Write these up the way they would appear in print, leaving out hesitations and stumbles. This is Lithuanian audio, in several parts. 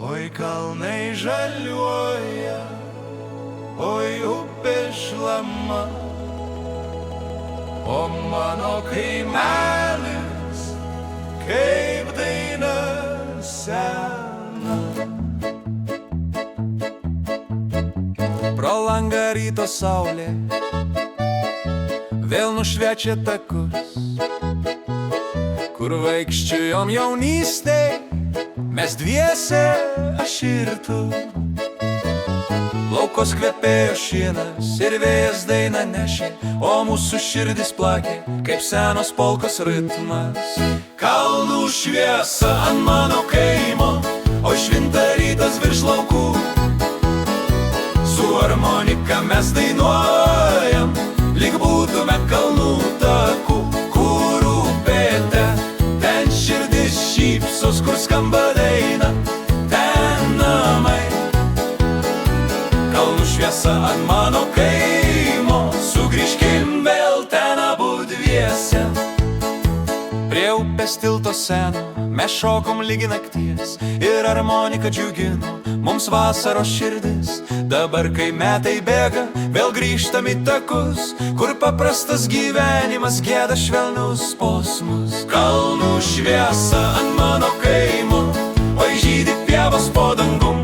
Oi kalnai žaliuoja, oi upė šlama, o mano kaimelis kaip daina sena. Pro langą ryto saulė vėl nušviečia takus, kur vaikščiojom jaunystėj mes dviese, aš ir tu. Laukos kvepėjo šienas ir vėjas dainą nešė, o mūsų širdis plakė kaip senos polkos ritmas. Kalnų šviesa ant mano kaimo, o švinta rytas virš laukų. Su harmonika mes dainuojam, lyg būtume kalnų takų, kur upėte, ten širdis šypsos, kur skamba daina, ten namai. Kalnų šviesa ant mano kaimo, sugrįžkim vėl ten abu dviese. Prie upės tilto seno mes šokom lygi nakties ir harmonika džiugino mums vasaros širdis. Dabar, kai metai bėga, vėl grįžtam į takus, kur paprastas gyvenimas gieda švelnius posmus. Kalnų šviesa ant mano kaimo, oi žydi pievos po dangum.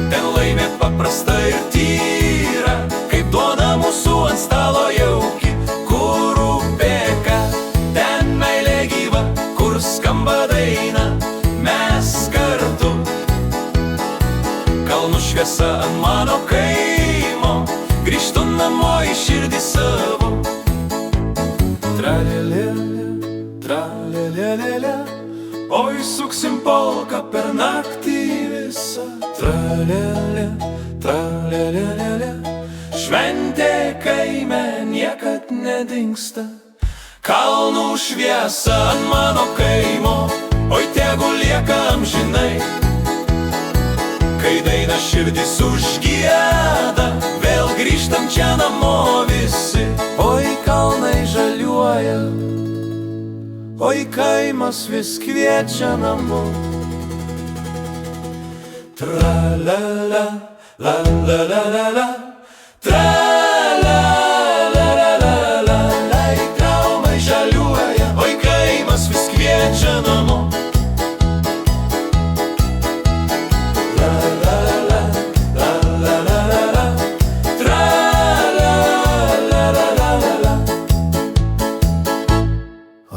Ten laimė paprasta ir tyra, kaip duona mūsų ant stalo jauki. Kur upėka, ten meilė gyva, kur skamba daina, mes kartu. Kalnų šviesa ant mano kaimo, grįžtu namo į širdį savo. Tralelelė, tralelelelė, oi suksim polką per naktį visą. Tralelė, tralelelelė, šventė kaime niekad nedingsta. Kalnų šviesa ant mano kaimo, oi tegu lieka amžinai. Kai daina širdis užgieda, vėl grįžtam čia namo visi. Oi kalnai žaliuoja, oi kaimas vis kviečia namo. Tra-la-la, la-la-la-la-la, tra-la-la-la-la-la, kalnai žaliuoja, oi kaimas vis kviečia namo.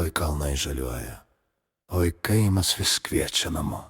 Oi kalnai žaliuoja, oi kaimas vis kviečia namo.